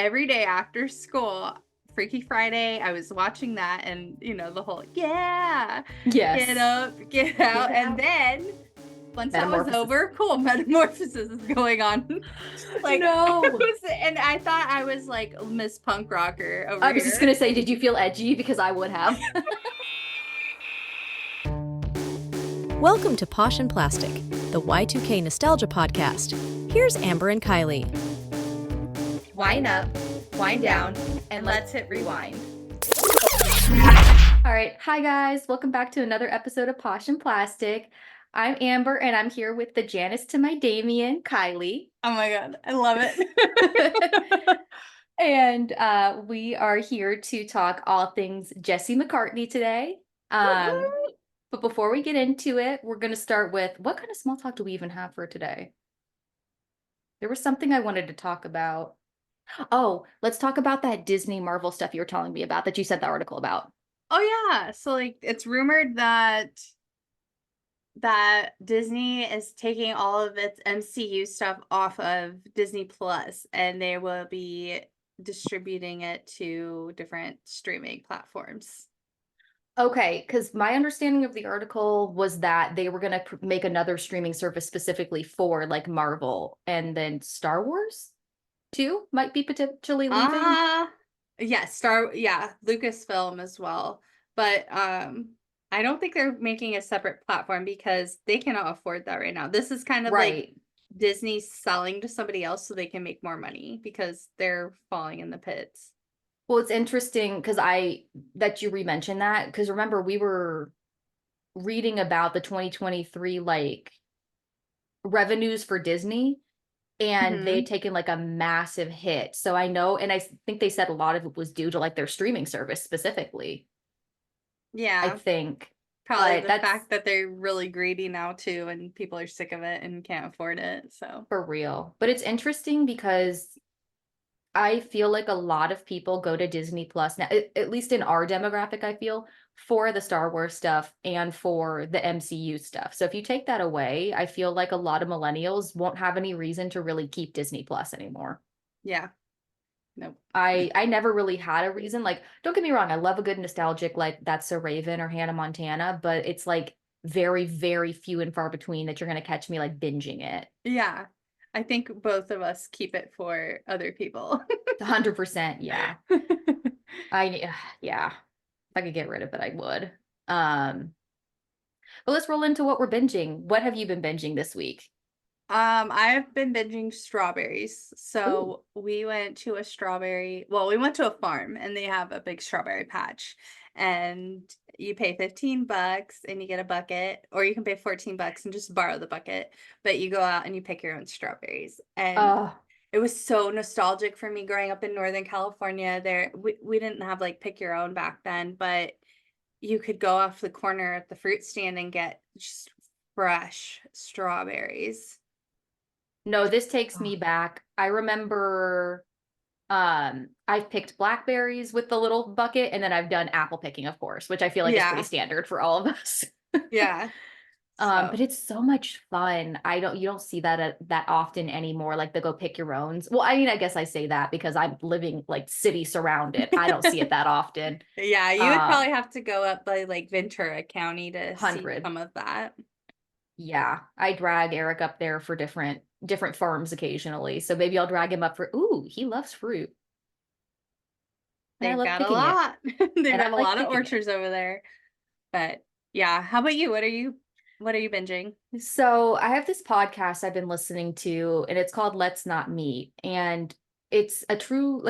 every day after school, Freaky Friday, I was watching that and, the whole, yeah, Yes. get up, get out. And then once that was over, cool, metamorphosis is going on. No. And I thought I was like Miss Punk Rocker over here. I was just going to say, did you feel edgy? Because I would have. Welcome to Posh Plastic, the Y2K nostalgia podcast. Here's Amber and Kylie. Wind up, wind down, and let's hit rewind. All right. Hi, guys. Welcome back to another episode of Posh Plastic. I'm Amber, and I'm here with the Janice to my Damien, Kylie. Oh my God. I love it. And we are here to talk all things Jesse McCartney today. But before we get into it, we're going to start with, what kind of small talk do we even have for today? There was something I wanted to talk about. Oh, let's talk about that Disney Marvel stuff you were telling me about that you sent the article about. Oh yeah. So it's rumored that Disney is taking all of its MCU stuff off of Disney Plus, and they will be distributing it to different streaming platforms. Okay, because my understanding of the article was that they were going to make another streaming service specifically for like Marvel, and then Star Wars too might be potentially leaving. Lucasfilm as well. But I don't think they're making a separate platform because they cannot afford that right now. This is kind of like Disney selling to somebody else so they can make more money because they're falling in the pits. Well, it's interesting because that you re-mentioned that, because remember we were reading about the 2023 like revenues for Disney, and they had taken like a massive hit. So I know, and I think they said a lot of it was due to like their streaming service specifically. Yeah, I think probably the fact that they're really greedy now too, and people are sick of it and can't afford it. So for real. But it's interesting because I feel like a lot of people go to Disney Plus now, at least in our demographic, I feel, for the Star Wars stuff and for the MCU stuff. So if you take that away, I feel like a lot of millennials won't have any reason to really keep Disney Plus anymore. Yeah. Nope. I never really had a reason. Like, don't get me wrong, I love a good nostalgic like That's So Raven or Hannah Montana, but it's like very, very few and far between that you're going to catch me like binging it. Yeah. I think both of us keep it for other people. 100%, yeah. Yeah. If I could get rid of it, I would. But let's roll into what we're binging. What have you been binging this week? I've been binging strawberries. So we went to a farm and they have a big strawberry patch, and you pay $15 and you get a bucket, or you can pay $14 and just borrow the bucket, but you go out and you pick your own strawberries. And it was so nostalgic for me growing up in Northern California. We didn't have like pick your own back then, but you could go off the corner at the fruit stand and get just fresh strawberries. No, this takes me back. I remember I've picked blackberries with the little bucket, and then I've done apple picking, of course, which I feel like is pretty standard for all of us. Yeah. But it's so much fun. You don't see that that often anymore. Like the go pick your owns. Well, I mean, I guess I say that because I'm living like city surrounded. I don't see it that often. Yeah, you would probably have to go up by like Ventura County to 100. see some of that. Yeah, I drag Eric up there for different farms occasionally. So maybe I'll drag him up for, he loves fruit. They've got a lot. They've got a lot of orchards over there. But yeah, how about you? What are you binging? So I have this podcast I've been listening to, and it's called Let's Not Meet. And it's a true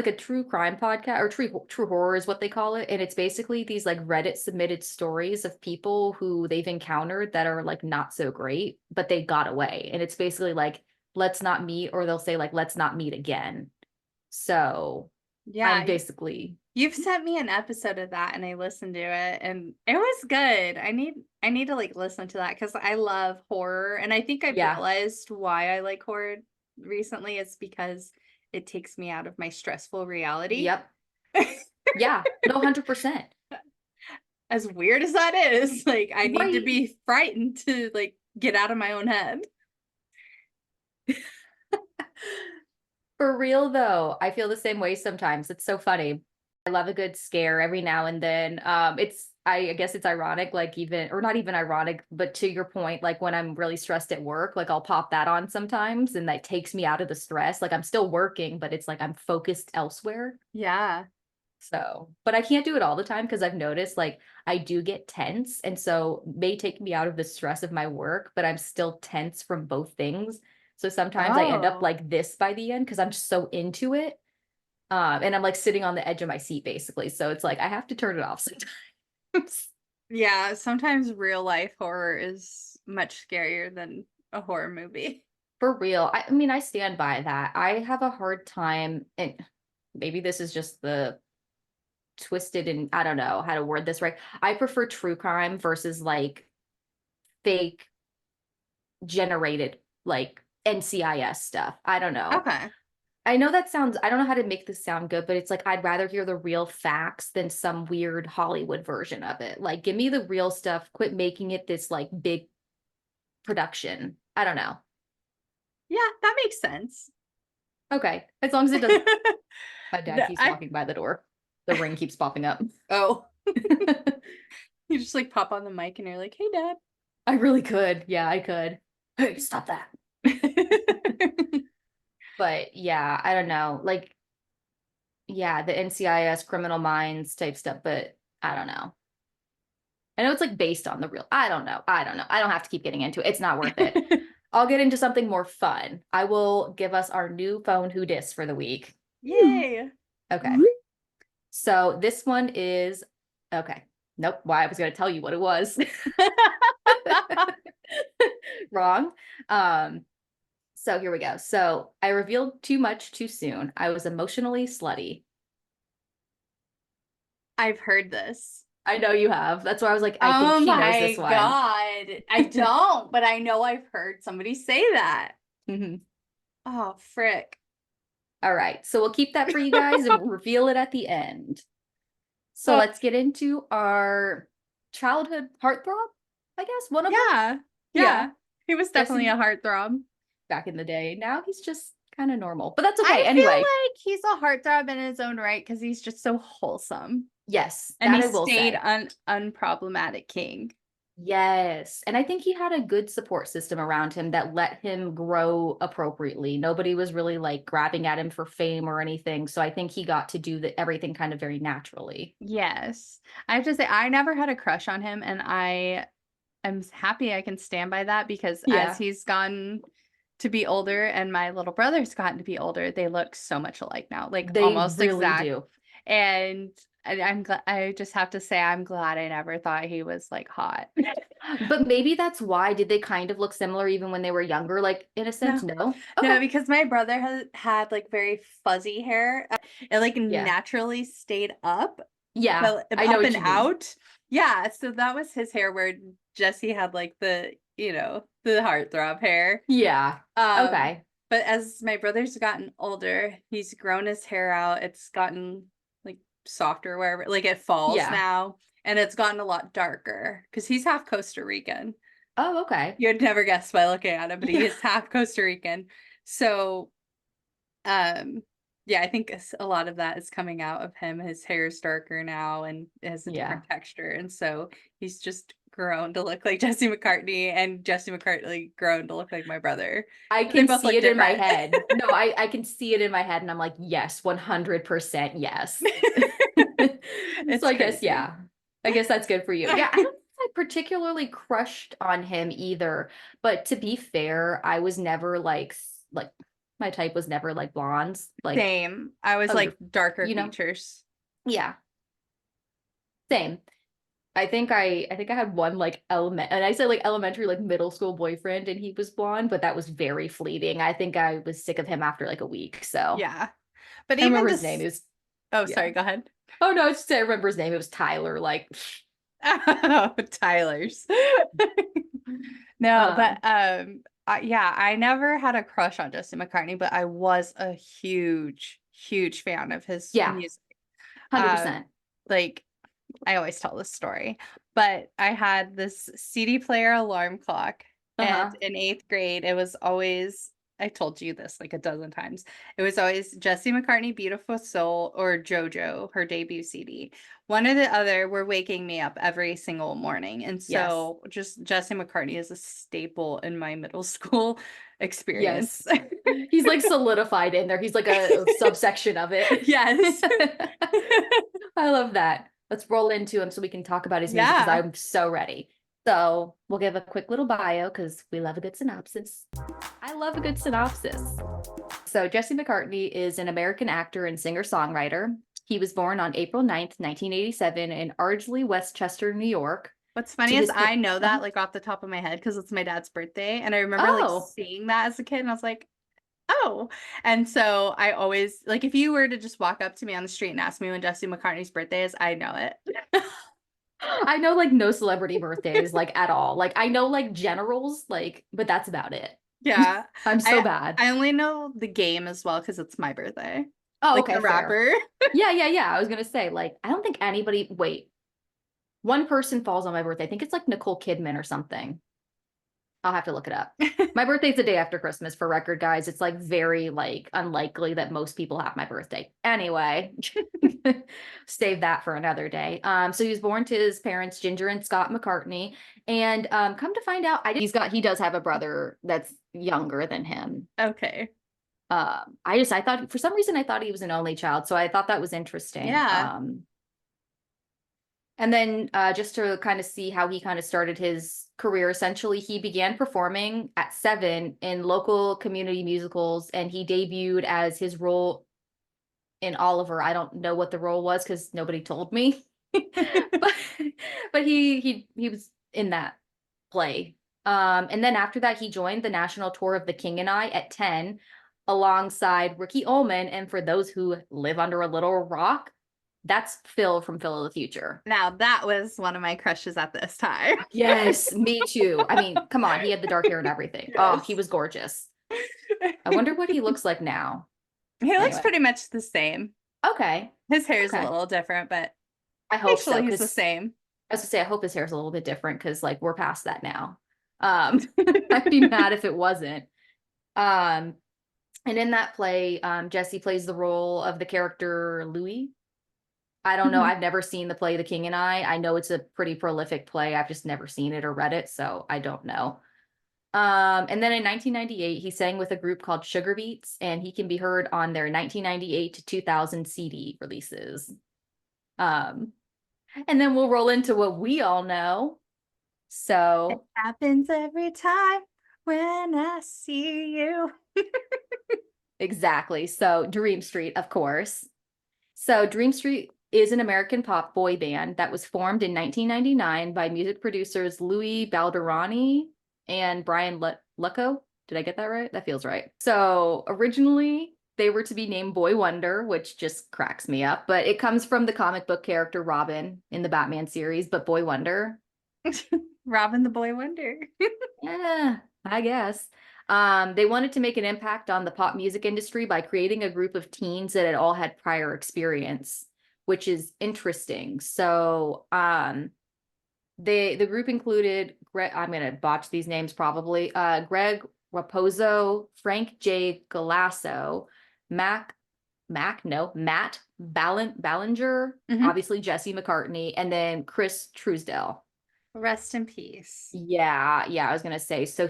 crime podcast, or true horror is what they call it. And it's basically these like Reddit submitted stories of people who they've encountered that are like not so great, but they got away. And it's basically like, let's not meet, or they'll say like, let's not meet again. So yeah, you've sent me an episode of that and I listened to it and it was good. I need to like listen to that because I love horror, and I think I realized why I like horror recently is because it takes me out of my stressful reality. Yep. Yeah, no, 100%. As weird as that is, like I need to be frightened to like get out of my own head. For real though, I feel the same way sometimes. It's so funny. I love a good scare every now and then. I guess it's ironic, like even or not even ironic, but to your point, like when I'm really stressed at work, like I'll pop that on sometimes and that takes me out of the stress. Like I'm still working, but it's like I'm focused elsewhere. Yeah. So, but I can't do it all the time because I've noticed like I do get tense. And so may take me out of the stress of my work, but I'm still tense from both things. So sometimes I end up Oh. like this by the end because I'm just so into it. And I'm like sitting on the edge of my seat basically. So it's like I have to turn it off sometimes. Yeah, sometimes real life horror is much scarier than a horror movie. For real. I mean, I stand by that. I have a hard time, and maybe this is just the twisted and I don't know how to word this right. I prefer true crime versus like fake generated like NCIS stuff. I don't know. Okay. I know that sounds, I don't know how to make this sound good, but it's like I'd rather hear the real facts than some weird Hollywood version of it. Like, give me the real stuff. Quit making it this like big production. I don't know. Yeah, that makes sense. Okay. As long as it doesn't. My No, dad keeps walking by the door. The ring keeps popping up. Oh, you just like pop on the mic and you're like, "Hey, Dad." I really could. Yeah, I could. Hey, stop that. But yeah, I don't know. Like, yeah, the NCIS criminal minds type stuff, but I don't know. I know it's like based on the real. I don't know. I don't know. I don't have to keep getting into it. It's not worth it. I'll get into something more fun. I will give us our new phone who dis for the week. Yay. Okay. So this one is okay. Nope. Why I was going to tell you what it was. Wrong. So here we go. So I revealed too much too soon. I was emotionally slutty. I've heard this. I know you have. That's why I was like, I think Oh she knows my this one. God. I don't, but I know I've heard somebody say that. Mhm. Oh, frick. All right. So we'll keep that for you guys and we'll reveal it at the end. So Oh. let's get into our childhood heartthrob, I guess. One of them. Yeah. Yeah. Yeah. He was definitely Jesse- a heartthrob. Back in the day. Now he's just kind of normal, but that's I okay. feel Anyway, like he's a heartthrob in his own right because he's just so wholesome. yes, And that he I will stayed say. unproblematic king. Yes. And I think he had a good support system around him that let him grow appropriately. Nobody was really like grabbing at him for fame or anything. So I think he got to do everything kind of very naturally. Yes. I have to say, I never had a crush on him, and I am happy I can stand by that because as Yeah. he's gotten to be older and my little brother's gotten to be older, they look so much alike now, like They almost really exact. do. And I'm glad. I just have to say, I'm glad I never thought he was like hot. But maybe that's why did they kind of look similar even when they were younger, like in a sense? No. No. No, Okay. because my brother had like very fuzzy hair. It like Yeah. naturally stayed up, Yeah. but I know up what and you mean. out. Yeah, so that was his hair where Jesse had like the, the heartthrob hair. Yeah. Um, Okay. but as my brother's gotten older, he's grown his hair out. It's gotten like softer wherever, like it falls Yeah. now, and it's gotten a lot darker because he's half Costa Rican. Oh, okay. You'd never guess by looking at him, but he Yeah. is half Costa Rican. So, yeah, I think a lot of that is coming out of him. His hair is darker now and it has a Yeah. different texture, and so he's just grown to look like Jesse McCartney, and Jesse McCartney grown to look like my brother. I They can both see look it in my different. head. No, I can see it in my head and I'm like, yes, 100% yes. It's So I guess, crazy. yeah. I guess that's good for you. Yeah, I don't think I particularly crushed on him either. But to be fair, I was never like my type was never like blondes. Like, Same. I was oh, like darker you know, features. yeah, same. I think I had one like and I said like elementary, like middle school boyfriend, and he was blonde, but that was very fleeting. I think I was sick of him after like a week. So Yeah. But I even remember his this name is Oh, yeah. sorry, go ahead. Oh no, I remember his name. It was Tyler. Like Oh, Tyler's. No, but yeah, I never had a crush on Justin McCartney, but I was a huge fan of his yeah, music. 100%. Like I always tell this story, but I had this CD player alarm clock, and Uh-huh. in 8th grade, it was always I told you this like a dozen times. It was always Jesse McCartney, Beautiful Soul, or JoJo, her debut CD. One or the other were waking me up every single morning. And Yes. so just Jesse McCartney is a staple in my middle school experience. He's like solidified in there. He's like a subsection of it. Yes. I love that. Let's roll into him so we can talk about his music because Yeah. I'm so ready. So we'll give a quick little bio because we love a good synopsis. I love a good synopsis. So Jesse McCartney is an American actor and singer-songwriter. He was born on April 9th, 1987 in Ardsley, Westchester, New York. What's funny is I know that like off the top of my head because it's my dad's birthday. And I remember like seeing that as a kid and I was like, oh. And so I always, like, if you were to just walk up to me on the street and ask me when Jesse McCartney's birthday is, I know it. I know like no celebrity birthdays like at all. Like I know like generals, like, but that's about it. Yeah. I'm so bad. I only know the game as well because it's my birthday. Oh, like okay. the rapper. Yeah. I was gonna say, like, I don't think anybody one person falls on my birthday. I think it's like Nicole Kidman or something. I'll have to look it up. My birthday's the day after Christmas, for record, guys. It's like very like unlikely that most people have my birthday. Anyway, save that for another day. So he was born to his parents, Ginger and Scott McCartney, and come to find out, he does have a brother that's younger than him. Okay. I thought for some reason I thought he was an only child, so I thought that was interesting. Yeah. And then just to kind of see how he kind of started his career, essentially, he began performing at 7 in local community musicals, and he debuted as his role in Oliver. I don't know what the role was because nobody told me, but he was in that play. And then after that, he joined the national tour of The King and I at 10, alongside Ricky Ullman. And for those who live under a little rock, that's Phil from Phil of the Future. Now that was one of my crushes at this time. Yes, me too. I mean, come on, he had the dark hair and everything. Yes. Oh, he was gorgeous. I wonder what he looks like now. He looks pretty much the same. Okay. His hair is a little different, but I hope so. He's the same. I was gonna say, I hope his hair is a little bit different because like we're past that now. I'd be mad if it wasn't. And in that play, Jesse plays the role of the character Louis. I don't know. I've never seen the play The King and I. I know it's a pretty prolific play. I've just never seen it or read it, so I don't know. And then in 1998, he sang with a group called Sugar Beats, and he can be heard on their 1998 to 2000 CD releases. And then we'll roll into what we all know. So it happens every time when I see you. Exactly. So Dreamstreet, of course. So Dreamstreet is an American pop boy band that was formed in 1999 by music producers Louis Balderani and Brian Lucco. Did I get that right? That feels right. So originally they were to be named Boy Wonder, which just cracks me up, but it comes from the comic book character Robin in the Batman series, but Boy Wonder. Robin the Boy Wonder. Yeah, I guess. They wanted to make an impact on the pop music industry by creating a group of teens that had all had prior experience, which is interesting. So the group included I'm gonna botch these names probably. Greg Raposo, Frank J. Galasso, Matt Ballinger, obviously Jesse McCartney, and then Chris Truesdell. Rest in peace. Yeah, I was gonna say. So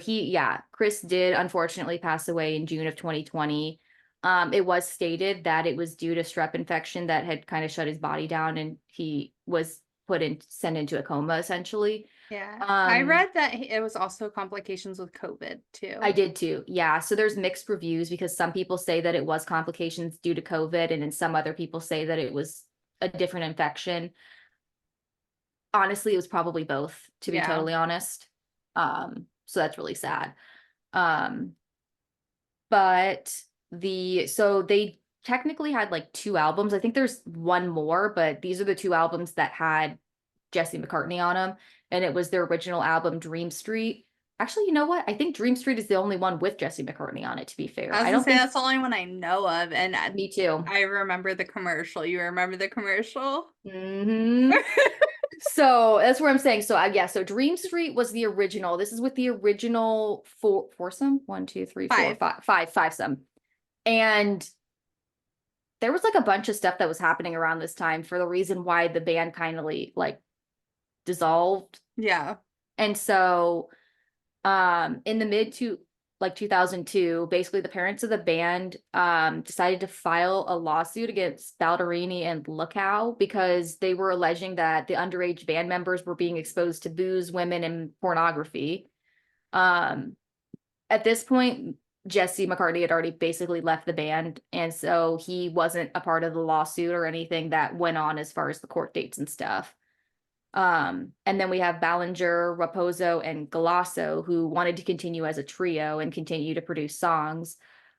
Chris did unfortunately pass away in June of 2020. It was stated that it was due to strep infection that had kind of shut his body down, and he was sent into a coma essentially. Yeah. I read that it was also complications with COVID too. I did too. Yeah. So there's mixed reviews because some people say that it was complications due to COVID, and then some other people say that it was a different infection. Honestly, it was probably both, to be totally honest. So that's really sad. But they technically had like 2 albums. I think there's one more, but these are the 2 albums that had Jesse McCartney on them. And it was their original album, Dreamstreet, Actually, you know what? I think Dreamstreet is the only one with Jesse McCartney on it, to be fair. I was I gonna don't say think that's the only one I know of, and me too. I remember the commercial. You remember the commercial? Hmm. So that's where I'm saying. So yeah, so Dreamstreet was the original. This is with the original foursome. One, two, three, four, five some. And there was like a bunch of stuff that was happening around this time for the reason why the band kind of like dissolved. Yeah. And so in the mid to like 2002, basically the parents of the band decided to file a lawsuit against Balderini and Lookow because they were alleging that the underage band members were being exposed to booze, women, and pornography. At this point, Jesse McCartney had already basically left the band, and so he wasn't a part of the lawsuit or anything that went on as far as the court dates and stuff. And then we have Ballinger, Raposo, and Galasso, who wanted to continue as a trio and continue to produce songs.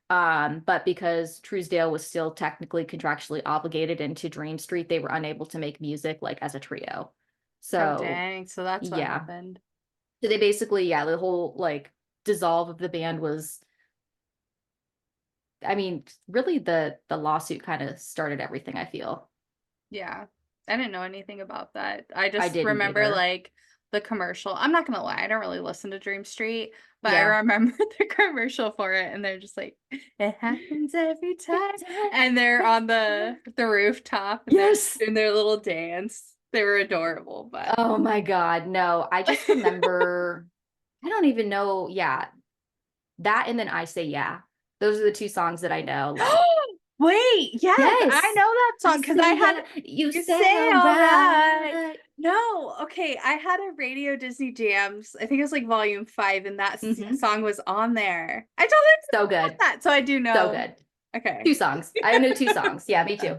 But because Truesdale was still technically contractually obligated into Dreamstreet, they were unable to make music like as a trio. So Oh, dang. So that's what yeah. happened. So they basically, yeah, the whole like dissolve of the band was, I mean, really the lawsuit kind of started everything, I feel. Yeah. I didn't know anything about that. I just didn't remember either. like the commercial. I'm not gonna lie, I don't really listen to Dreamstreet, but I Yeah. remember the commercial for it, and they're just like, it happens every time. And they're on the rooftop, and Yes. they're doing their little dance. They were adorable, but Oh my God, no. I just remember, I don't even know. Yeah. That and then I Say Yeah. Those are the two songs that I know. Like, wait, yes, I yes. know that song because I had You You say Say all All right. Right. No, okay. I had a Radio Disney Jams. I think it was like volume 5, and that Mhm. song was on there. I totally So forgot good. that. So I do know. So good. Okay. 2 songs. I know 2 songs. Yeah, me too.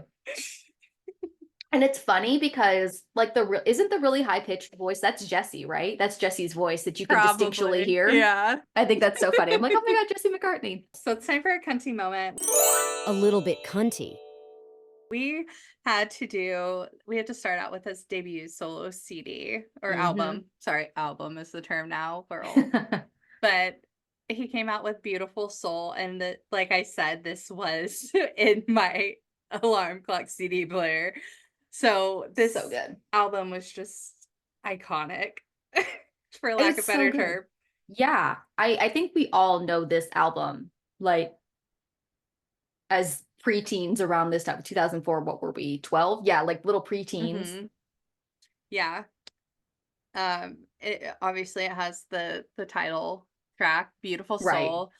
And it's funny because like isn't the really high pitched voice, that's Jesse, right? That's Jesse's voice that you can distinctly Probably. hear. Yeah. I think that's so funny. I'm like, oh my God, Jesse McCartney. So it's time for a cunty moment. A little bit cunty. We had to start out with his debut solo CD or Mhm. album. Sorry, album is the term now. We're old. But he came out with Beautiful Soul, and like I said, this was in my alarm clock CD player. So this So good. album was just iconic, for lack of It's so better good. term. Yeah, I think we all know this album, like as preteens around this time, 2004, what were we, 12? Yeah, like little preteens. Mhm. Yeah. Obviously it has the title track, Beautiful Right. Soul.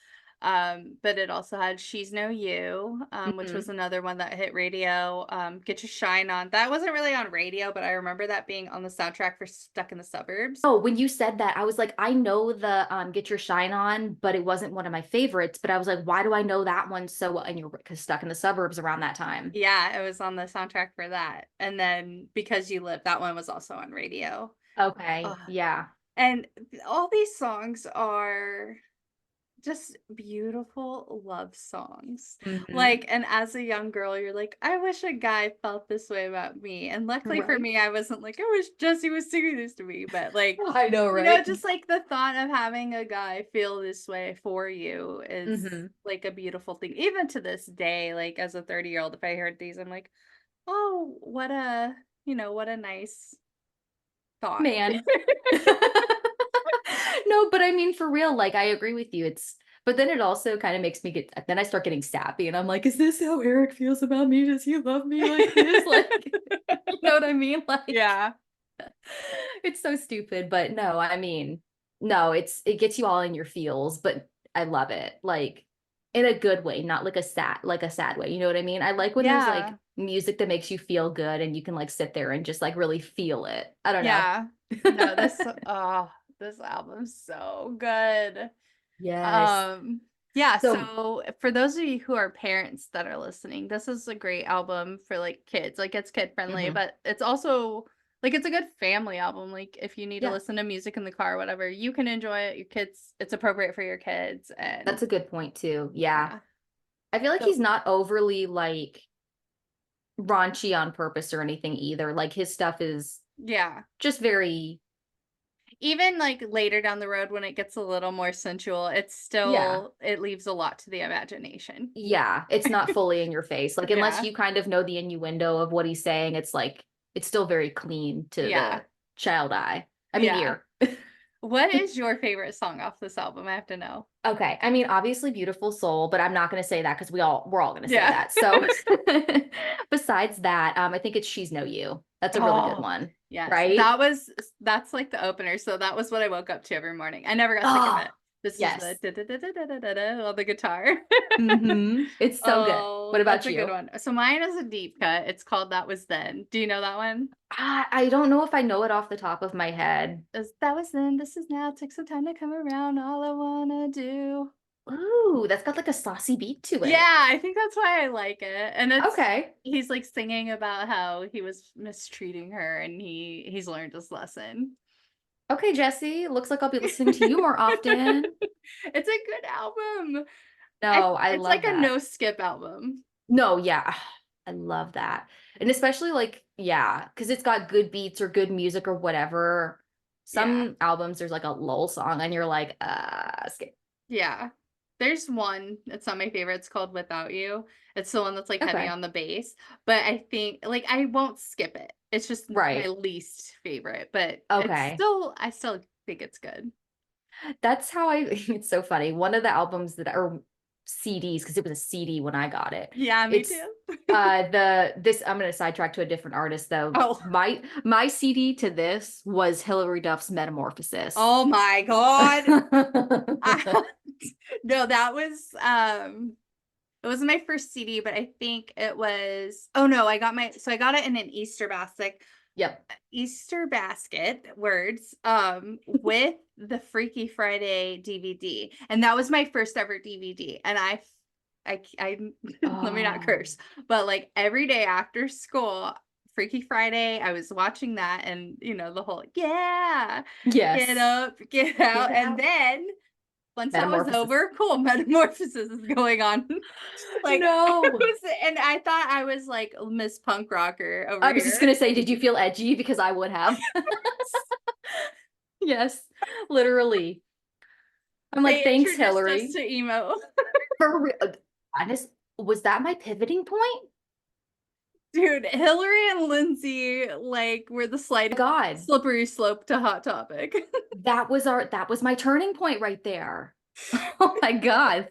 But it also had She's No You, which was Mhm. another one that hit radio. Get Your Shine On. That wasn't really on radio, but I remember that being on the soundtrack for Stuck in the Suburbs. Oh, when you said that, I was like, I know the Get Your Shine On, but it wasn't one of my favorites. But I was like, why do I know that one so well? And you're because Stuck in the Suburbs around that time. Yeah, it was on the soundtrack for that. And then Because You Live, that one was also on radio. Okay. Ugh. Yeah. And all these songs are just beautiful love songs. Mhm. Like, and as a young girl, you're like, I wish a guy felt this way about me. And luckily for Right. me, I wasn't like, I wish Jesse was singing this to me. But like, I know, right? just like the thought of having a guy feel this way for you is Mhm. like a beautiful thing. Even to this day, like as a 30-year-old, if I heard these, I'm like, oh, what a nice thought. Man. No, but I mean, for real, like I agree with you. But then it also kind of makes me then I start getting sappy and I'm like, is this how Eric feels about me? Does he love me like this? Like, you know what I mean? Like, Yeah. it's so stupid, but no, I mean, no, it gets you all in your feels, but I love it. Like in a good way, not like a sad way. You know what I mean? I like when there's like Yeah. music that makes you feel good and you can like sit there and just like really feel it. I don't know. Yeah. No, this album's so good. Yes. Yeah, So so for those of you who are parents that are listening, this is a great album for like kids. Like it's kid friendly, mhm. but it's also like it's a good family album. Like if you need to Yeah, listen to music in the car or whatever, you can enjoy it. Your kids, it's appropriate for your kids, and that's a good point too. Yeah. yeah. I feel like So he's not overly like raunchy on purpose or anything either. Like his stuff is yeah. just very even like later down the road when it gets a little more sensual, it's Yeah. still it leaves a lot to the imagination. Yeah, it's not fully in your face. Like unless Yeah. you kind of know the innuendo of what he's saying, it's like it's still very clean to Yeah. the child eye. I mean Yeah. ear. What is your favorite song off this album? I have to know. Okay. I mean, obviously Beautiful Soul, but I'm not gonna say that because we're all gonna say Yeah. that. So besides that, I think it's She's No You. That's a really good Oh, one. yes. Right? That's like the opener. So that was what I woke up to every morning. I never got sick of Oh, it. This is the yes. da-da-da-da-da-da-da on the guitar. It's so good. Oh, What that's about a good you? one. So mine is a deep cut. It's called That Was Then. Do you know that one? I don't know if I know it off the top of my head. That was then, this is now. Take some time to come around. All I wanna do. Ooh, that's got like a saucy beat to Yeah, it. I think that's why I like it. And Okay. he's like singing about how he was mistreating her and he's learned his lesson. Okay, Jesse. Looks like I'll be listening to you more often. It's a good album. No, I It's like love a that. no skip album. No, yeah. I love that. And especially like, yeah, because it's got good beats or good music or whatever. Yeah. Some albums, there's like a lull song, and you're like, skip. Yeah. There's one, it's not my favorite. It's called Without You. It's the one that's like heavy Okay. on the bass. But I think like I won't skip it. It's just my Right. least favorite, but Okay. I still think it's good. That's how it's so funny. One of the albums that or CDs, because it was a CD when I got it. Yeah, me It's too. this I'm gonna sidetrack to a different artist though. Oh. My CD to this was Hilary Duff's Metamorphosis. Oh my God. No, that was it wasn't my first CD, but I think it was, oh no, I got it in an Yep. Easter basket words with the Freaky Friday DVD. And that was my first ever DVD. And I let me not Oh, curse, but like every day after school, Freaky Friday, I was watching that and the whole get yes. up, get out. Get And out. then once that was Metamorphosis. over, cool, metamorphosis is going on. Like No. and I thought I was like Miss Punk Rocker over I was just here. gonna say, did you feel edgy? Because I would have. Yes, literally. I'm like, They thanks, introduced us Hillary. to emo. For real. Honest, was that my pivoting point? Dude, Hillary and Lindsay like were the slight God, slippery slope to Hot Topic. that was my turning point right there. Oh my God.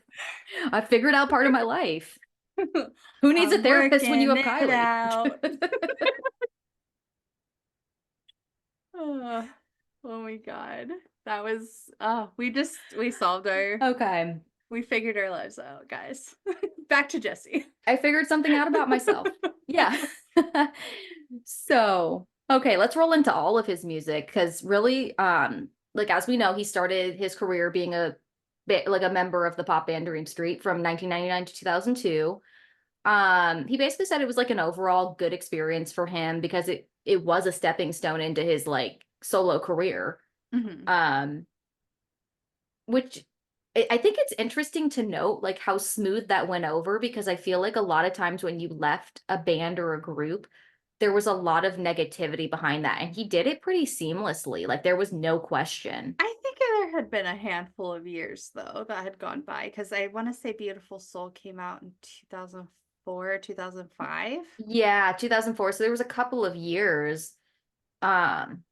I figured out part of my life. Who needs a I'm therapist when you working have it Kylie? out. Oh, oh my God. That was we solved Okay. we figured our lives out, guys. Back to Jesse. I figured something out about myself. Yeah. So, okay, let's roll into all of his music because really, like as we know, he started his career being like a member of the pop band Dreamstreet from 1999 to 2002. He basically said it was like an overall good experience for him because it was a stepping stone into his like solo career. Mhm. Which I think it's interesting to note like how smooth that went over because I feel like a lot of times when you left a band or a group, there was a lot of negativity behind that. And he did it pretty seamlessly. Like there was no question. I think there had been a handful of years though that had gone by because I want to say Beautiful Soul came out in 2004, 2005. Yeah, 2004. So there was a couple of years. Um,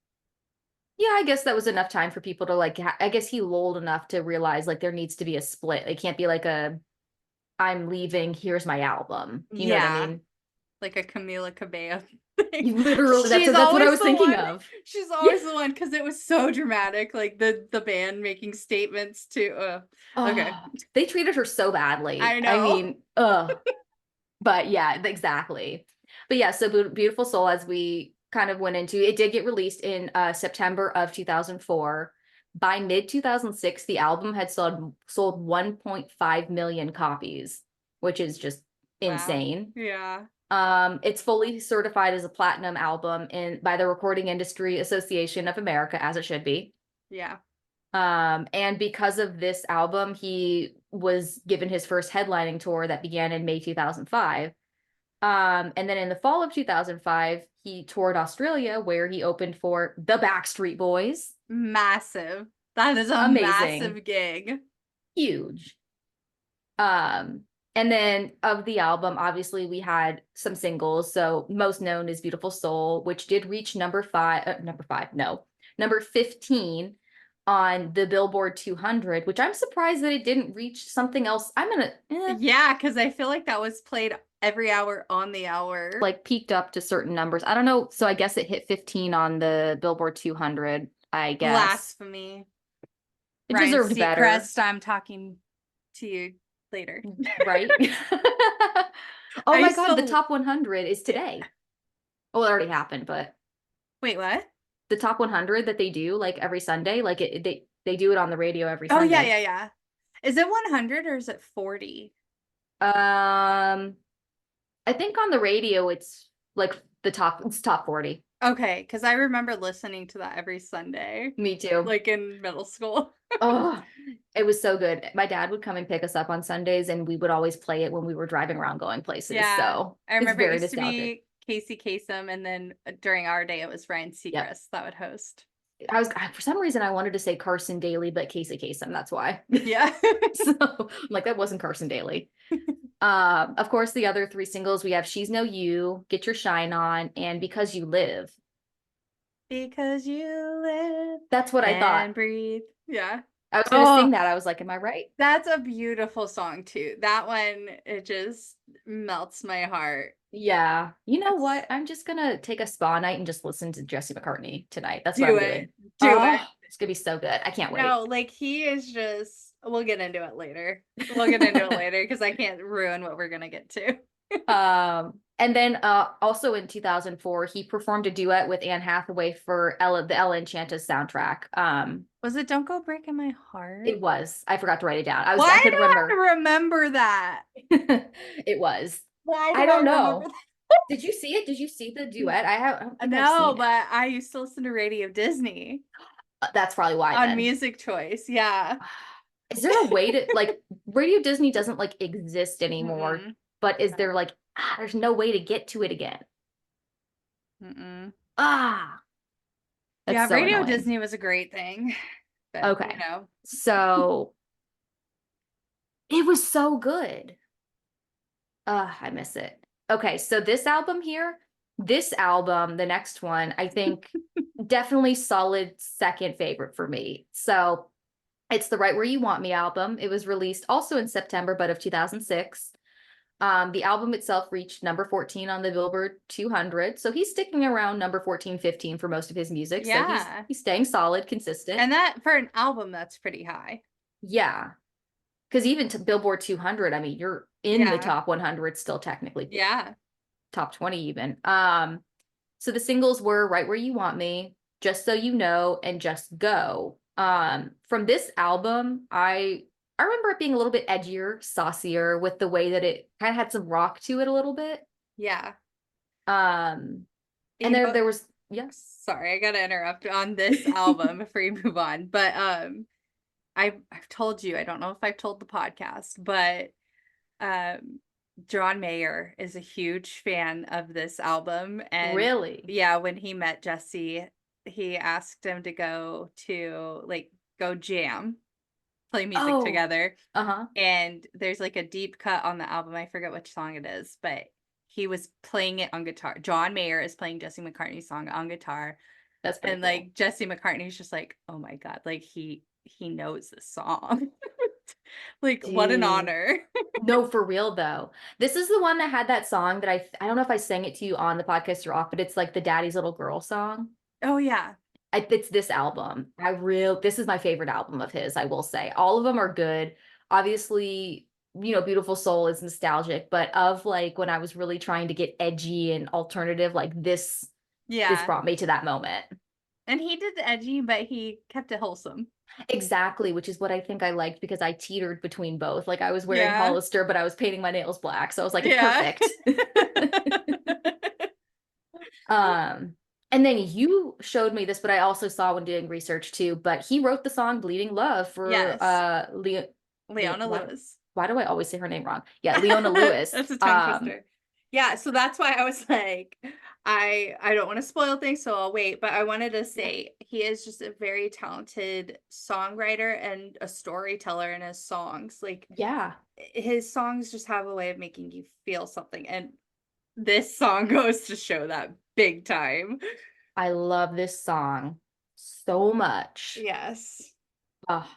yeah, I guess that was enough time for people to like, I guess he lulled enough to realize like there needs to be a split. It can't be like I'm leaving, here's my album. You know what I Yeah, mean? like a Camila Cabello thing. You literally, She's that's what I always was the thinking one. of. She's Yeah. always the one because it was so dramatic, like the band making statements to. Okay, Oh, they treated her so badly. I I know. mean, but yeah, exactly. But yeah, so Beautiful Soul, as we kind of went into, it did get released in September of 2004. By mid 2006, the album had sold 1.5 million copies, which is just Wow. insane. Yeah. It's fully certified as a platinum album by the Recording Industry Association of America, as it should be. Yeah. And because of this album, he was given his first headlining tour that began in May 2005. And then in the fall of 2005, he toured Australia where he opened for the Backstreet Boys. massive. That is a Amazing. massive gig. Huge. And then of the album, obviously we had some singles. So most known is Beautiful Soul, which did reach number 15 on the Billboard 200, which I'm surprised that it didn't reach something else. Yeah, because I feel like that was played every hour on the hour. Like peaked up to certain numbers. I don't know. So I guess it hit 15 on the Billboard 200, I guess. Blasphemy. It Ryan deserved better. Seacrest, I'm talking to you later. Right? Oh my God, the top 100 is today. Well, it already happened, but wait, what? The top 100 that they do like every Sunday, like they do it on the radio every Oh, Sunday. yeah. Is it 100 or is it 40? I think on the radio it's like it's top 40. Okay, because I remember listening to that every Sunday. Me too. Like in middle school. Oh, it was so good. My dad would come and pick us up on Sundays, and we would always play it when we were driving around going places. Yeah, so I remember it's very it used nostalgic. to be Casey Kasem, and then during our day it was Ryan Seacrest Yep. that would host. For some reason I wanted to say Carson Daly, but Casey Kasem, that's why. Yeah. So I'm like, that wasn't Carson Daly. Of course, the other 3 singles we have She's No You, Get Your Shine On, and Because You Live. Because you live. That's what I thought. And breathe. Yeah. I was gonna sing that. I was like, am I right? That's a beautiful song too. That one, it just melts my heart. Yeah. You know what? I'm just gonna take a spa night and just listen to Jesse McCartney tonight. That's what I'm doing. Do it. It's gonna be so good. I can't wait. No, like he is just, we'll get into it later. Because I can't ruin what we're gonna get to. And then also in 2004, he performed a duet with Anne Hathaway for the Ella Enchanted soundtrack. Was it Don't Go Breaking My Heart? It was. I forgot to write it down. I could remember that. It was. Why I don't know. Did you see it? Did you see the duet? I don't think I've seen it. But I used to listen to Radio Disney. That's probably why. On Music Choice, yeah. Is there a way to like Radio Disney doesn't like exist anymore? Mm-mm. But is there like there's no way to get to it again? Mm-mm. That's so Radio annoying. Disney was a great thing. But, okay, so it was so good. I miss it. Okay, so this album, the next one, I think definitely solid second favorite for me. So it's the Right Where You Want Me album. It was released also in September, but of 2006. The album itself reached number 14 on the Billboard 200. So he's sticking around number 14, 15 for most of his music. Yeah. So he's staying solid, consistent. And that for an album, that's pretty high. Yeah. Because even to Billboard 200, I mean, you're in the top 100 still technically. Yeah. Top 20 even. So the singles were Right Where You Want Me, Just So You Know, and Just Go. From this album, I remember it being a little bit edgier, saucier, with the way that it kind of had some rock to it a little bit. Yeah. And there was, sorry, I gotta interrupt on this album before you move on. But I've told you, I don't know if I've told the podcast, but John Mayer is a huge fan of this album. And really? Yeah, when he met Jesse, he asked him to go jam, play music together. And there's like a deep cut on the album. I forget which song it is, but he was playing it on guitar. John Mayer is playing Jesse McCartney's song on guitar. That's pretty and cool. like Jesse McCartney's just like, oh my God, like he knows this song. Like, dude, what an honor. No, for real though. This is the one that had that song that I don't know if I sang it to you on the podcast or off, but it's like the Daddy's Little Girl song. Oh yeah. It's this album. This is my favorite album of his, I will say. All of them are good. Obviously, Beautiful Soul is nostalgic, but of like when I was really trying to get edgy and alternative, like this brought me to that moment. And he did the edgy, but he kept it wholesome. Exactly, which is what I think I liked because I teetered between both. Like I was wearing Hollister, but I was painting my nails black. So I was like, perfect. And then you showed me this, but I also saw when doing research too, but he wrote the song Bleeding Love for Leona Lewis. Why do I always say her name wrong? Yeah, Leona Lewis. That's a tongue twister. Yeah, so that's why I was like, I don't want to spoil things, so I'll wait, but I wanted to say he is just a very talented songwriter and a storyteller in his songs. Like Yeah. his songs just have a way of making you feel something, and this song goes to show that big time. I love this song so much. Yes. Oh,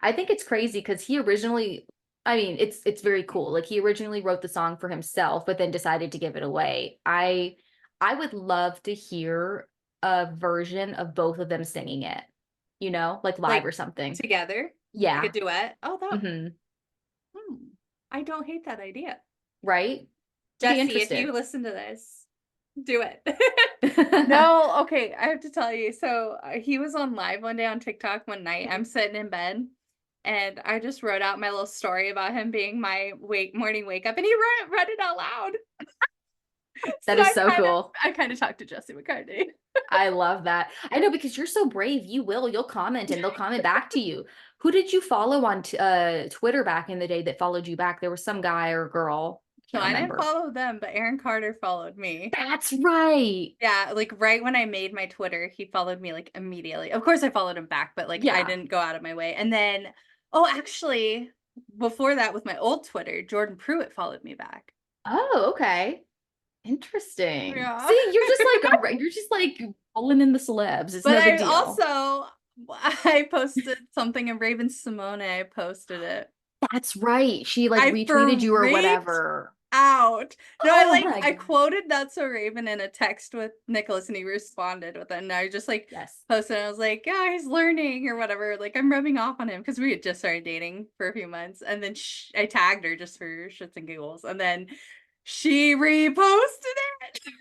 I think it's crazy because he originally, I mean, it's very cool. Like he originally wrote the song for himself, but then decided to give it away. I would love to hear a version of both of them singing it, you know, like live Like or something. together. Yeah. Like a duet. Oh, that Hmm. I don't hate that idea. Right? Be Jesse, if interested. you listen to this, do it. No, okay, I have to tell you. So he was on live one day on TikTok one night. I'm sitting in bed and I just wrote out my little story about him being my morning wake up, and he read it out loud. That is so cool. I kind of talked to Jesse McCartney. I love that. I know, because you're so brave. You'll comment and they'll comment back to you. Who did you follow on Twitter back in the day that followed you back? There was some guy or girl. So Can't I didn't remember. follow them, but Aaron Carter followed me. That's right. Yeah, like right when I made my Twitter, he followed me like immediately. Of course I followed him back, but like I Yeah. didn't go out of my way. And then, oh, actually, before that with my old Twitter, Jordan Pruitt followed me back. Oh, okay. Interesting. Yeah. See, you're just like pulling in the celebs. It's But no big I deal. also I posted something and Raven Simone posted it. That's right. She like I retweeted you or freaked whatever. out. No, Oh my I God. quoted That's So Raven in a text with Nicholas, and he responded with it. And I just like Yes. posted, and I was like, yeah, he's learning or whatever. Like I'm rubbing off on him because we had just started dating for a few months. And then I tagged her just for shits and giggles. And then she reposted it. It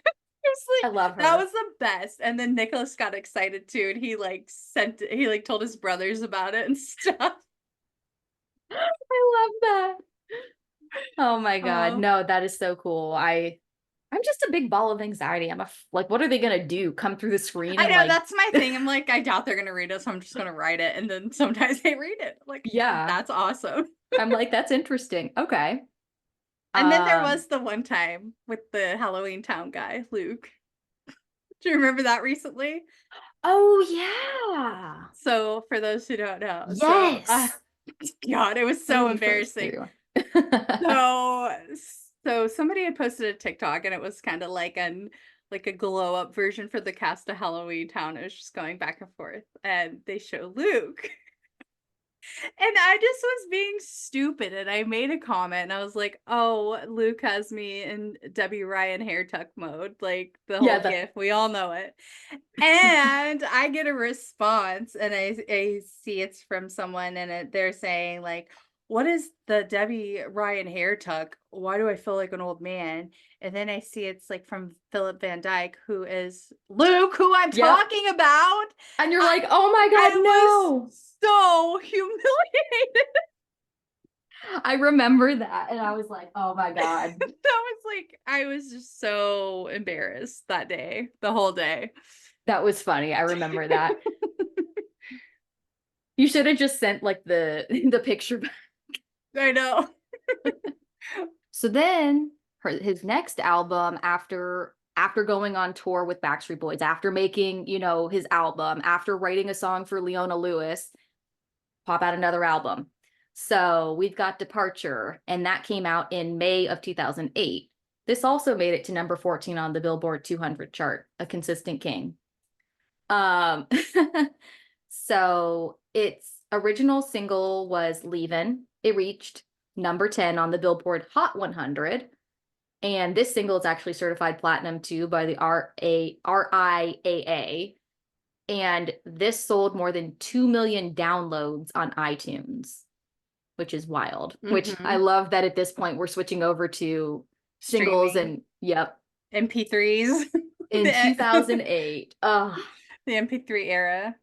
was I like, love her. that was the best. And then Nicholas got excited too, and he like he like told his brothers about it and stuff. I love that. Oh my God. Oh. No, that is so cool. I'm just a big ball of anxiety. Like, what are they gonna do? Come through the screen I and know, like that's my thing. I'm like, I doubt they're gonna read it, so I'm just gonna write it, and then sometimes they read it. I'm like, yeah. that's awesome. I'm like, that's interesting. Okay. And then there was the one time with the Halloween Town guy, Luke. Do you remember that recently? Oh yeah. So for those who don't know, Yes. God, it was so embarrassing. So somebody had posted a TikTok, and it was kind of like a glow up version for the cast of Halloween Town. It was just going back and forth, and they show Luke. And I just was being stupid, and I made a comment, and I was like, "Oh, Luke has me in Debbie Ryan hair tuck mode, like the whole gif. We all know it." And I get a response, and I see it's from someone, and they're saying like, "What is the Debbie Ryan hair tuck? Why do I feel like an old man?" And then I see it's like from Philip Van Dyke, who is Luke, who I'm talking about. And you're like, oh my God, no. So humiliated. I remember that, and I was like, oh my God. I was just so embarrassed that day, the whole day. That was funny. I remember that. You should have just sent like the picture back. I know. So then his next album after going on tour with Backstreet Boys, after making, his album, after writing a song for Leona Lewis, pop out another album. So we've got Departure, and that came out in May of 2008. This also made it to number 14 on the Billboard 200 chart, a consistent king. So its original single was Leavin'. It reached number 10 on the Billboard Hot 100. And this single is actually certified platinum too by the RIAA. And this sold more than 2 million downloads on iTunes, which is wild. Which I love that at this point we're switching over to singles and MP3s in 2008. The MP3 era.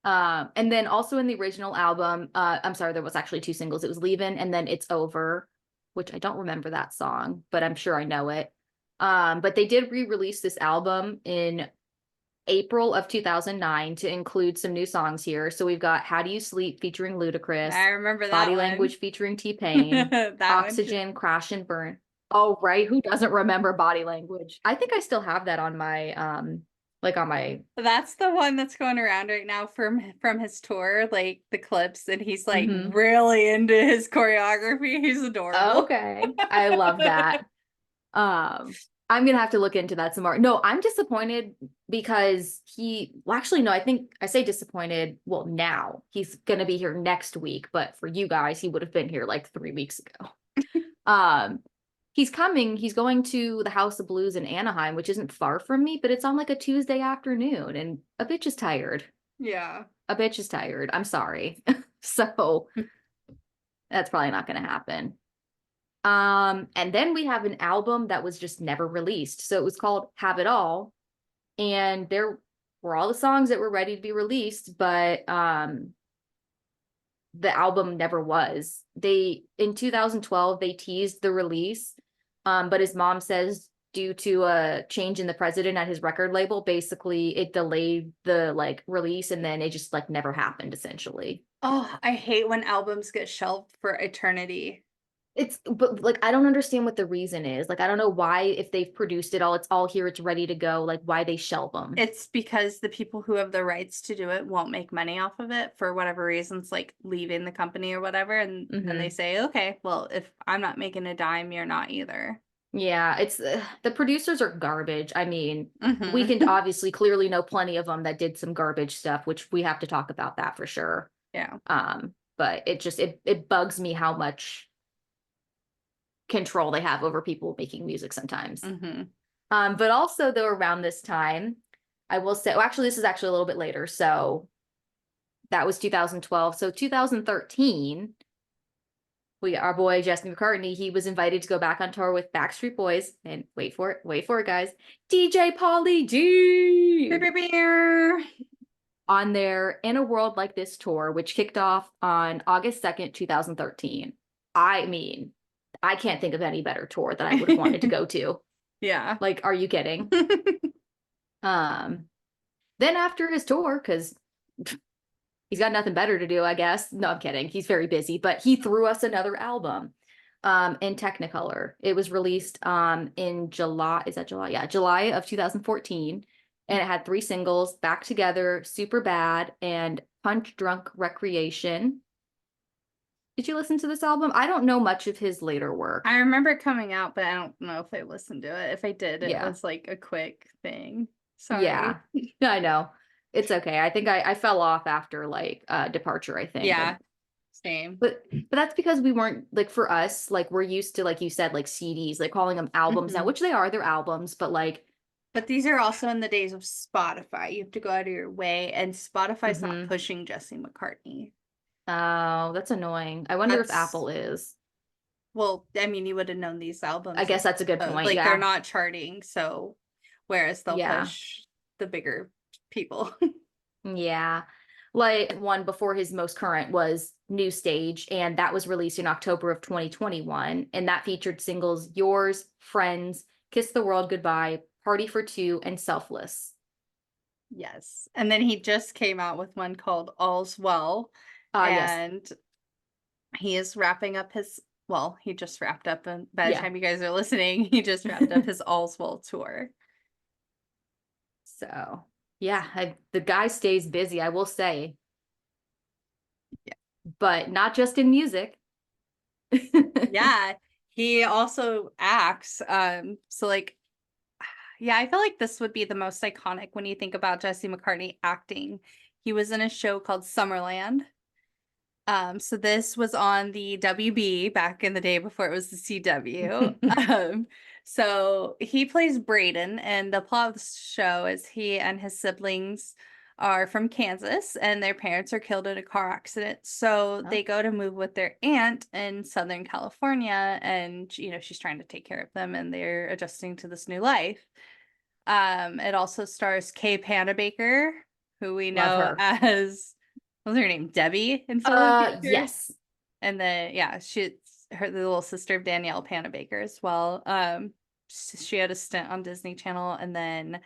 And then also in the original album, I'm sorry, there was actually 2 singles. It was Leavin' and then It's Over, which I don't remember that song, but I'm sure I know it. But they did re-release this album in April of 2009 to include some new songs here. So we've got How Do You Sleep featuring Ludacris. I remember that Body one. Language featuring T-Pain. Oxygen, Crash and Burn. Oh, right. Who doesn't remember Body Language? I think I still have that on my like on my That's the one that's going around right now from his tour, like the clips, and he's like Mhm. really into his choreography. He's adorable. Okay. I love that. I'm gonna have to look into that some more. No, I'm disappointed because well, actually, no, I think I say disappointed. Well, now he's gonna be here next week, but for you guys, he would have been here like 3 weeks ago. Um, he's coming, he's going to the House of Blues in Anaheim, which isn't far from me, but it's on like a Tuesday afternoon, and a bitch is tired. Yeah. A bitch is tired. I'm sorry. So that's probably not gonna happen. And then we have an album that was just never released. So it was called Have It All. And there were all the songs that were ready to be released, but the album never was. In 2012 they teased the release. But his mom says due to a change in the president at his record label, basically it delayed the like release and then it just like never happened essentially. Oh, I hate when albums get shelved for eternity. But like I don't understand what the reason is. Like I don't know why, if they've produced it all, it's all here, it's ready to go, like why they shelve them. It's because the people who have the rights to do it won't make money off of it for whatever reasons, like leaving the company or whatever. And then they say, okay, well, if I'm not making a dime, you're not either. Yeah, it's the producers are garbage. I mean, we Mhm. can obviously clearly know plenty of them that did some garbage stuff, which we have to talk about that for sure. Yeah. But it bugs me how much control they have over people making music sometimes. Mhm. But also though around this time, I will say, well, actually, this is actually a little bit later. So that was 2012. So 2013, our boy Jesse McCartney, he was invited to go back on tour with Backstreet Boys, and wait for it, guys, DJ Pauly D Beep, beep, beep. on their In a World Like This tour, which kicked off on August 2nd, 2013. I mean, I can't think of any better tour that I would have wanted to go to. Yeah. Like, are you kidding? Then after his tour, because he's got nothing better to do, I guess. No, I'm kidding. He's very busy, but he threw us another album in Technicolor. It was released in July. Is that July? Yeah, July of 2014. And it had 3 singles: Back Together, Super Bad, and Punch Drunk Recreation. Did you listen to this album? I don't know much of his later work. I remember it coming out, but I don't know if I listened to it. If I did, it Yeah. was like a quick thing. Sorry. Yeah, I know. It's okay. I think I fell off after like Departure, I think. Yeah. Same. But that's because we weren't like, for us, like we're used to, like you said, like CDs, like calling them albums now, Mhm. which they're albums, but like But these are also in the days of Spotify. You have to go out of your way, and Spotify's not Mhm. pushing Jesse McCartney. Oh, that's annoying. I wonder if Apple is. Well, I mean, you would have known these albums. I guess that's a good point. Like Yeah. they're not charting, so whereas they'll Yeah. push the bigger people. Yeah. Like one before his most current was New Stage, and that was released in October of 2021. And that featured singles Yours, Friends, Kiss the World Goodbye, Party for Two, and Selfless. Yes. And then he just came out with one called All's Well. Yes. And he is wrapping up he just wrapped up, and by the Yeah. time you guys are listening, he just wrapped up his All's Well tour. So yeah, the guy stays busy, I will say. Yeah. But not just in music. Yeah. He also acts. So like, yeah, I feel like this would be the most iconic when you think about Jesse McCartney acting. He was in a show called Summerland. So this was on the WB back in the day before it was the CW. So he plays Braden, and the plot of the show is he and his siblings are from Kansas, and their parents are killed in a car accident. So they go to move with their aunt in Southern California, and she's trying to take care of them, and they're adjusting to this new life. It also stars Kay Panabaker, who we know as, what was her name, Debbie in Philadelphia? Yes. And then she's the little sister of Danielle Panabaker as well. She had a stint on Disney Channel, and then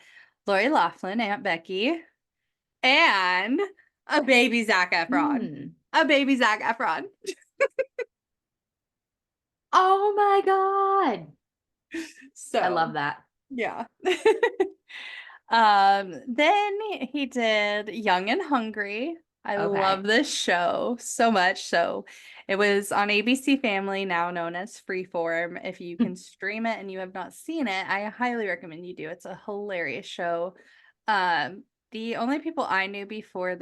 Lori Loughlin, Aunt Becky, and a baby Zac Efron. A baby Zac Efron. Oh my God. So I love that. yeah. Then he did Young and Hungry. I love Okay. this show so much. So it was on ABC Family, now known as Freeform. If you can stream it and you have not seen it, I highly recommend you do. It's a hilarious show. The only people I knew before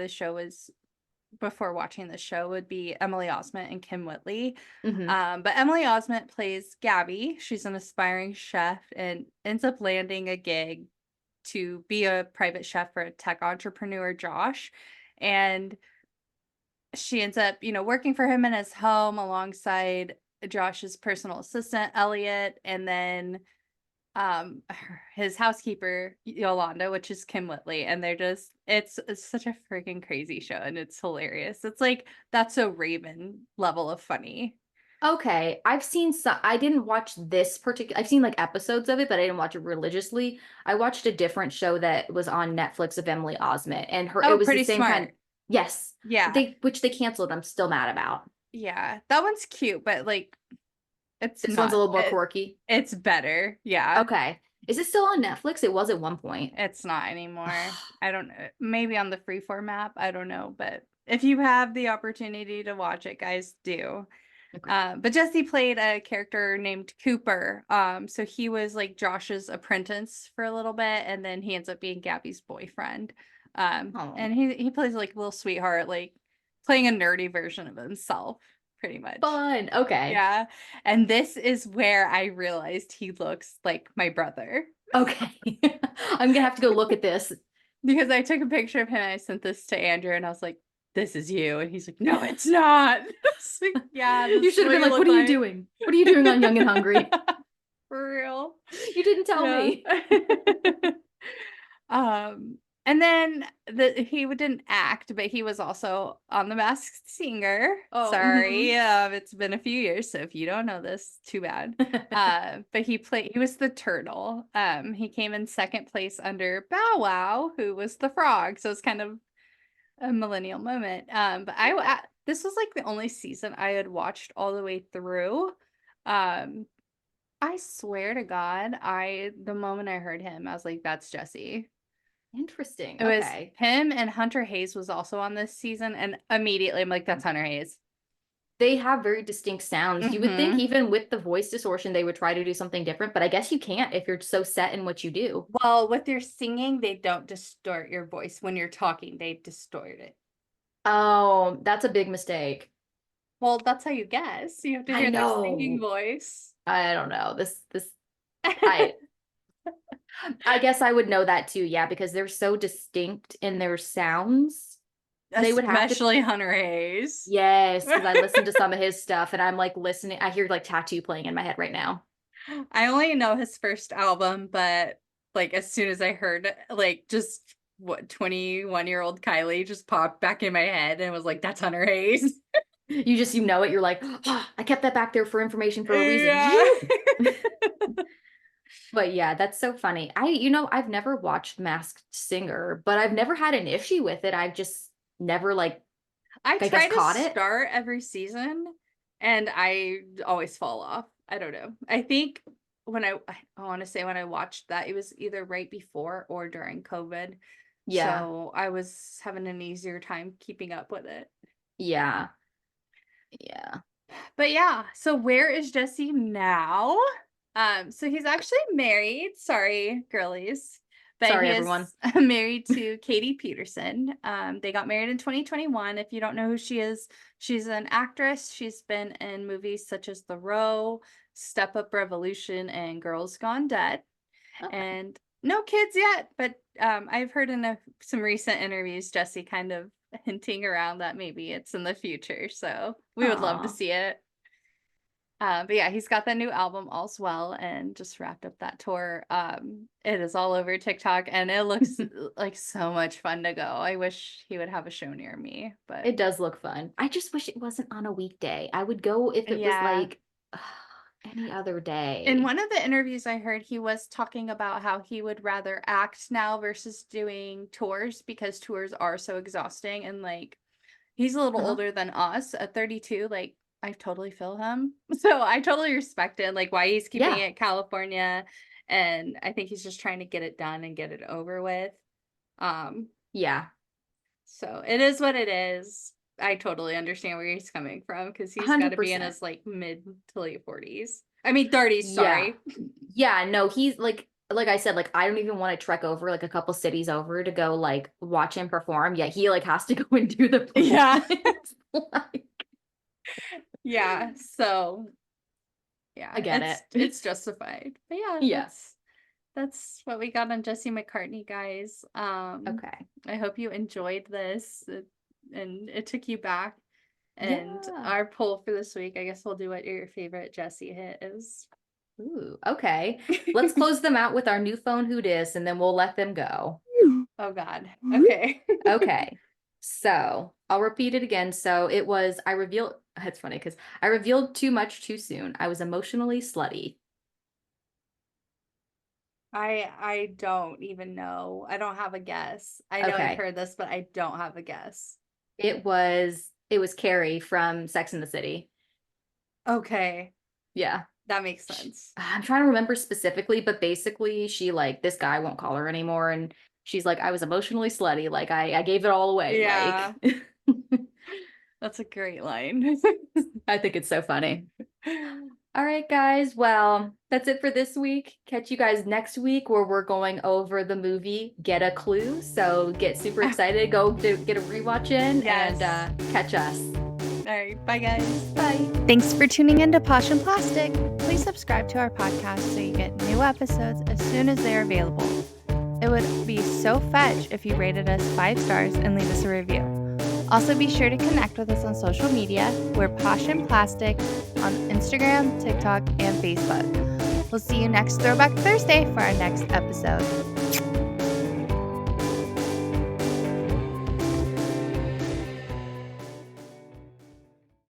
watching the show would be Emily Osment and Kim Whitley. But Emily Osment plays Gabby. She's an aspiring chef and ends up landing a gig to be a private chef for a tech entrepreneur, Josh. And she ends up, working for him in his home alongside Josh's personal assistant, Elliot, and then his housekeeper, Yolanda, which is Kim Whitley. And it's such a freaking crazy show, and it's hilarious. It's like That's So Raven level of funny. Okay, I've seen some. I didn't watch this particular. I've seen like episodes of it, but I didn't watch it religiously. I watched a different show that was on Netflix of Emily Osment, and Oh, it was the pretty same kind. smart. Yes, Yeah. which they canceled. I'm still mad about. Yeah. That one's cute, but like This one's a little more quirky. It's better. Yeah. Okay, is it still on Netflix? It was at one point. It's not anymore. I don't know. Maybe on the Freeform app. I don't know. But if you have the opportunity to watch it, guys, do. Okay. But Jesse played a character named Cooper. So he was like Josh's apprentice for a little bit, and then he ends up being Gabby's boyfriend. Oh. And he plays like a little sweetheart, like playing a nerdy version of himself, pretty much. Fun. Okay. Yeah. And this is where I realized he looks like my brother. Okay. I'm gonna have to go look at this. Because I took a picture of him and I sent this to Andrew, and I was like, "This is you." And he's like, "No, it's not." Like, yeah, You should have been like, "What are you doing? What are you doing on Young and Hungry?" For real. You didn't tell me. And then he didn't act, but he was also on The Masked Singer. Oh, Sorry, it's been a few years, so if you don't know this, too bad. But he was the turtle. He came in second place under Bow Wow, who was the frog. So it's kind of a millennial moment. But this was like the only season I had watched all the way through. I swear to God, the moment I heard him, I was like, "That's Jesse." Interesting. It was Okay. him, and Hunter Hayes was also on this season, and immediately I'm like, "That's Hunter Hayes." They have very distinct sounds. You would think Mhm. even with the voice distortion, they would try to do something different, but I guess you can't if you're so set in what you do. Well, with your singing, they don't distort your voice. When you're talking, they distort it. Oh, that's a big mistake. Well, that's how you guess. You have to I hear their singing know. voice. I don't know. I I guess I would know that too, yeah, because they're so distinct in their sounds. They would have to. Especially Hunter Hayes. Yes, because I listened to some of his stuff and I'm like listening. I hear like Tattoo playing in my head right now. I only know his first album, but like as soon as I heard like just what 21-year-old Kylie just popped back in my head and was like, "That's Hunter Hayes." You know it. You're like, oh, I kept that back there for information for a reason. Yeah. But yeah, that's so funny. I've never watched Masked Singer, but I've never had an issue with it. I've just never I guess try caught to it. start every season and I always fall off. I don't know. I think I want to say when I watched that, it was either right before or during COVID. Yeah. So I was having an easier time keeping up with it. Yeah. Yeah. But yeah, so where is Jesse now? So he's actually married. Sorry, girlies. But Sorry, he everyone. is married to Katie Peterson. They got married in 2021. If you don't know who she is, she's an actress. She's been in movies such as The Row, Step Up Revolution, and Girls Gone Dead. Okay. And no kids yet, but I've heard in some recent interviews, Jesse kind of hinting around that maybe it's in the future. So we would love to Aw. see it. But yeah, he's got that new album All's Well and just wrapped up that tour. It is all over TikTok and it looks like so much fun to go. I wish he would have a show near me, but It does look fun. I just wish it wasn't on a weekday. I would go if it was yeah. like any other day. In one of the interviews I heard, he was talking about how he would rather act now versus doing tours because tours are so exhausting and like he's a little older than us at 32. Like I totally feel him. So I totally respect it, like why he's keeping Yeah. it California. And I think he's just trying to get it done and get it over with. Um, Yeah. so it is what it is. I totally understand where he's coming from because he's got to be in 100%. his like mid to late 40s. I mean 30s, Yeah. sorry. Yeah, no, he's like I said, like I don't even want to trek over like a couple cities over to go like watch him perform. Yet he like has to go and do the Yeah. performance. Like, Yeah. So yeah, I get it. it's justified. But yeah, Yeah. that's what we got on Jesse McCartney, guys. Okay. I hope you enjoyed this and it took you back. And Yeah. our poll for this week, I guess we'll do what your favorite Jesse hit is. Ooh, okay. Let's close them out with our new phone who dis, and then we'll let them go. Oh God. Okay. Okay. So I'll repeat it again. So it was, it's funny because I revealed too much too soon. I was emotionally slutty. I don't even know. I don't have a guess. I know I've Okay. heard this, but I don't have a guess. It was Carrie from Sex and the City. Okay. Yeah. That makes sense. I'm trying to remember specifically, but basically she like this guy won't call her anymore, and she's like, I was emotionally slutty, like I gave it all away. Yeah. Like That's a great line. I think it's so funny. All right, guys. Well, that's it for this week. Catch you guys next week where we're going over the movie Get a Clue. So get super excited. Go get a rewatch in Yes. and catch us. All right. Bye, guys. Bye. Thanks for tuning in to Posh and Plastic. Please subscribe to our podcast so you get new episodes as soon as they are available. It would be so fetch if you rated us 5 stars and leave us a review. Also, be sure to connect with us on social media. We're Posh and Plastic on Instagram, TikTok, and Facebook. We'll see you next Throwback Thursday for our next episode.